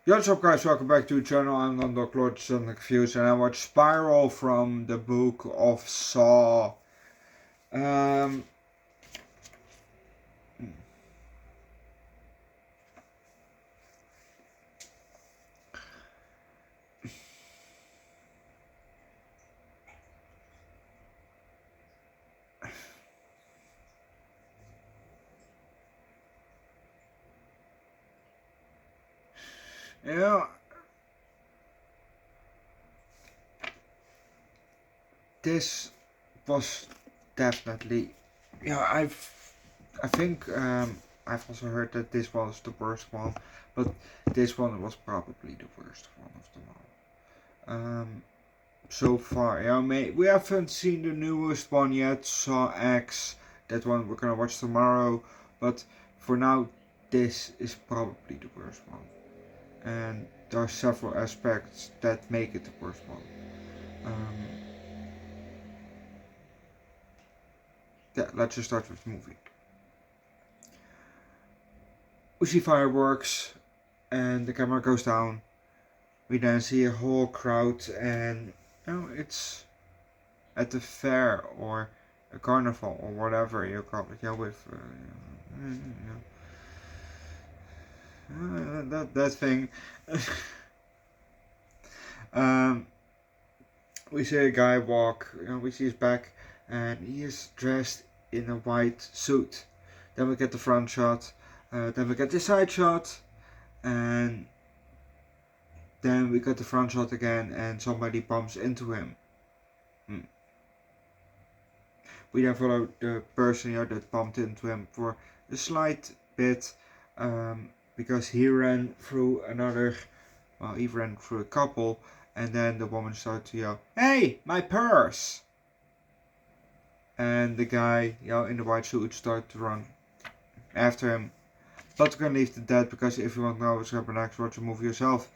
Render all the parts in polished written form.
What's up guys, welcome back to the channel. I'm Underdog Reacts and I watched Spiral from the book of Saw. Um, you know, this was definitely, I think I've also heard that this was the worst one, but this one was probably the worst one of them all. So far, we haven't seen the newest one yet, Saw X. That one we're gonna watch tomorrow, but for now, this is probably the worst one. And there are several aspects that make it the worst one. Yeah, let's just start with the movie. We see fireworks, and the camera goes down. We then see a whole crowd, and it's at the fair or a carnival or whatever you call it. With that thing. We see a guy walk, we see his back, and he is dressed in a white suit. Then we get the front shot, then we get the side shot, and then we get the front shot again, and somebody bumps into him. We then follow the person that bumped into him for a slight bit, because he ran through he ran through a couple, and then the woman started to yell, "Hey, my purse!" And the guy, in the white suit started to run after him. But we're gonna leave it at that, because if you want to know what's happening next, watch the movie yourself.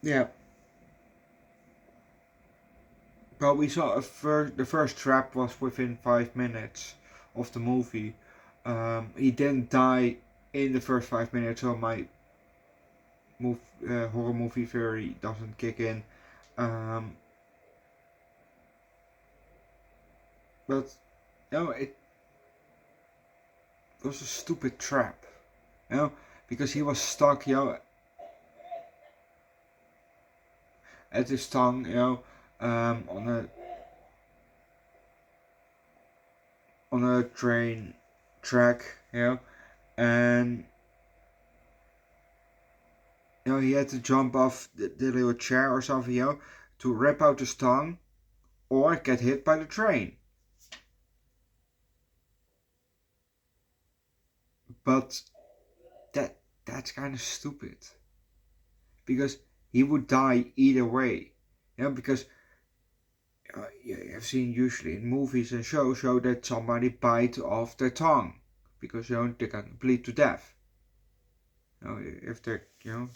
Yeah. Well, we saw the first trap was within 5 minutes of the movie. He didn't die in the first 5 minutes, so my horror movie theory doesn't kick in. But it was a stupid trap, because he was stuck, at his tongue, on a train track, and he had to jump off the little chair or something, to rip out his tongue or get hit by the train. But that's kind of stupid, because he would die either way, because I've seen usually in movies and shows that somebody bite off their tongue, because they can bleed to death. If they're and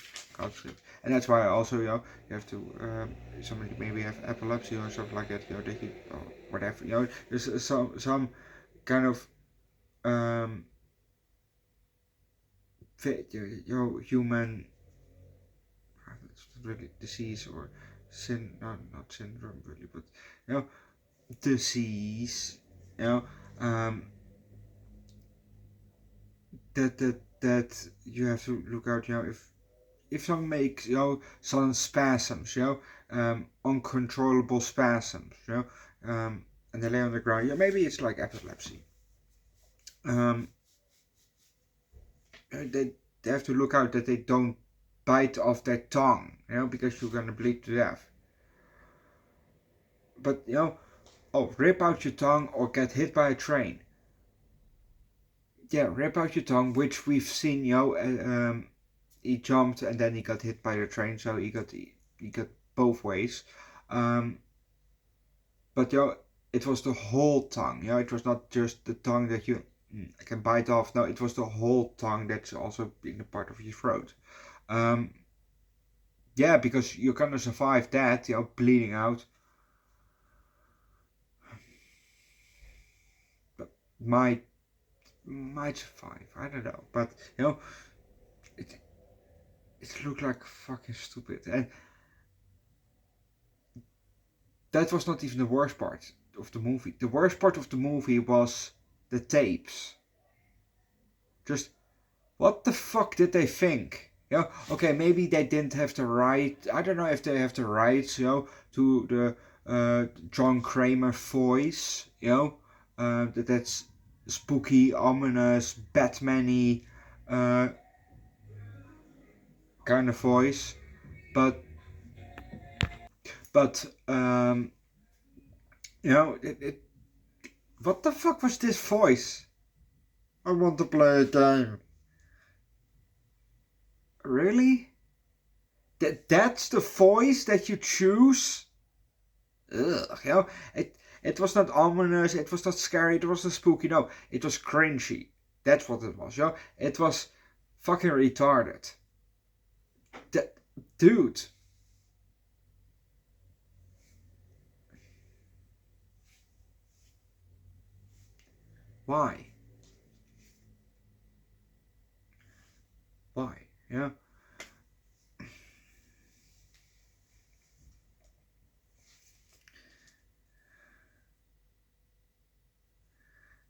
that's why also you have to somebody maybe have epilepsy or something like that, that you, or whatever, there's some kind of human really disease or not syndrome really, but disease, that you have to look out, if someone makes sudden spasms, uncontrollable spasms, and they lay on the ground, maybe it's like epilepsy. They have to look out that they don't bite off their tongue, because you're gonna bleed to death. But rip out your tongue or get hit by a train. Yeah, rip out your tongue, which we've seen, he jumped and then he got hit by the train, so he got both ways. But it was the whole tongue. It was not just the tongue that you can bite off. No, it was the whole tongue that's also in the part of your throat. Yeah, because you're gonna survive that, bleeding out. But my might survive. I don't know, but you know, it looked like fucking stupid, and that was not even the worst part of the movie. The worst part of the movie was the tapes. Just what the fuck did they think? You know, okay, maybe they didn't have the right. I don't know if they have the rights, you know, to the John Kramer voice. You know, that's spooky, ominous, Batman-y kind of voice. But you know, what the fuck was this voice? I want to play a game. Really? That's the voice that you choose? Ugh, you know, it was not ominous, it was not scary, it was not spooky, no, it was cringy. That's what it was, you know? It was fucking retarded. Dude. Why? Why? Yeah.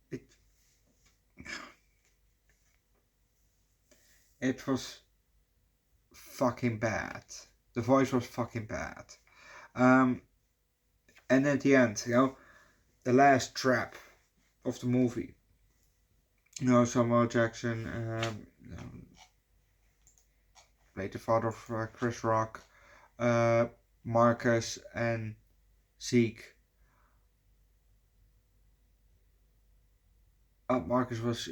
It it was fucking bad. The voice was fucking bad. Um and at the end, you know, the last trap of the movie. You know, Samuel Jackson, played the father of Chris Rock, Marcus and Zeke. Marcus was,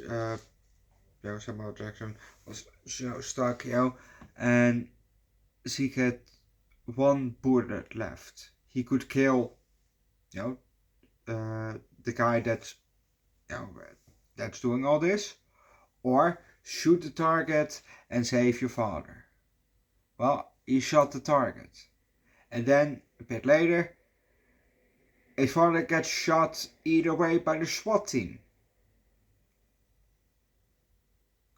Samuel Jackson was, you know, stuck, you know, and Zeke had one bullet left. He could kill, you know, the guy that's, you know, that's doing all this, or shoot the target and save your father. Well, he shot the target, and then a bit later, his father gets shot either way by the SWAT team.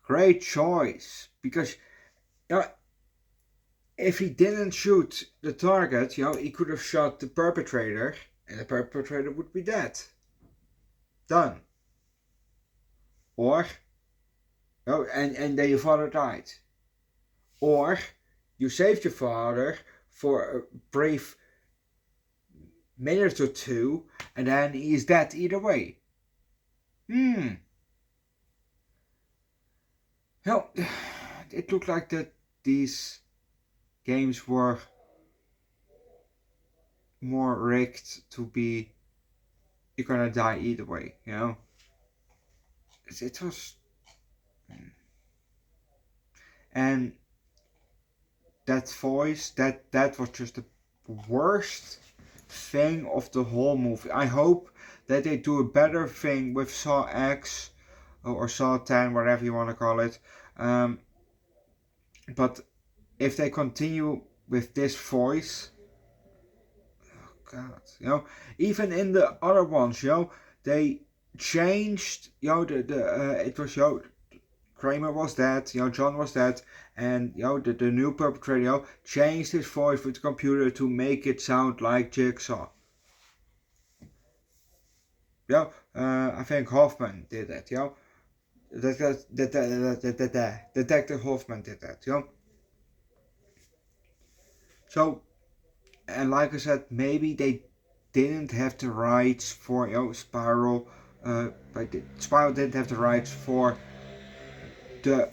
Great choice, because you know, if he didn't shoot the target, you know, he could have shot the perpetrator, and the perpetrator would be dead. Done. Or, oh, and then your father died. Or you saved your father for a brief minute or two, and then he's dead either way. Well, it looked like that these games were more rigged to be you're gonna die either way, you know. It was, and that voice, that was just the worst thing of the whole movie. I hope that they do a better thing with Saw X or Saw 10, whatever you want to call it. But if they continue with this voice, oh god, you know, even in the other ones, you know, they changed, you know, it was, you know, Kramer was dead, you know, John was dead, and you know, the new perpetrator, you know, changed his voice with the computer to make it sound like Jigsaw. You know, I think Hoffman did that, you know. Detective Hoffman did that, you know. So, and like I said, maybe they didn't have the rights for, you know, Spiral, but Spiral didn't have the rights for the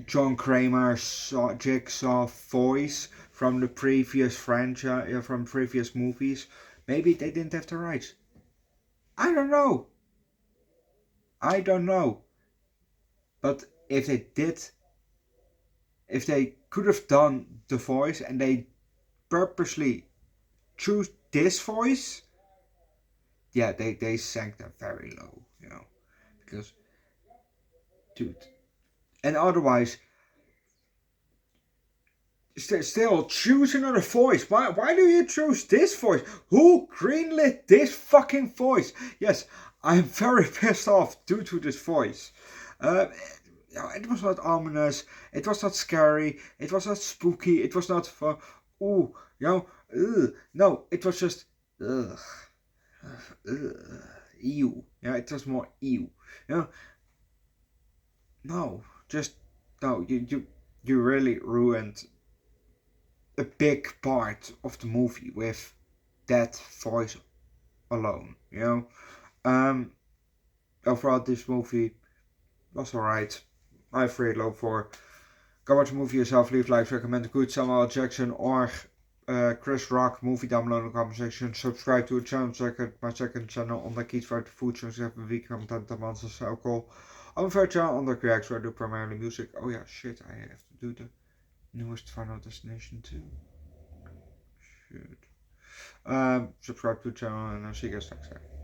John Kramer Jigsaw voice from the previous franchise, from previous movies. Maybe they didn't have the rights. I don't know. I don't know. But if they did, if they could have done the voice and they purposely choose this voice, yeah, they sank them very low, you know. Because, dude. And otherwise, still choose another voice. Why do you choose this voice? Who greenlit this fucking voice? Yes, I'm very pissed off due to this voice. Uh, it was not ominous. It was not scary. It was not spooky. It was not for ooh, ugh. No, it was just ugh, ugh, ew. Yeah, it was more ew. You no, just no. You really ruined a big part of the movie with that voice alone. Overall, this movie was alright. I have rate low for. Go watch the movie yourself. Leave likes, recommend a good Samuel L. Jackson or Chris Rock movie down below in the comment section. Subscribe to the channel. Check out my second channel, Underdog Eats, where the food shows every week content and months of alcohol. On my third channel, Underdog Reacts, where I do primarily music. Oh yeah, shit, I have to do the newest Final Destination too. Shit. Subscribe to the channel and I'll see you guys next time.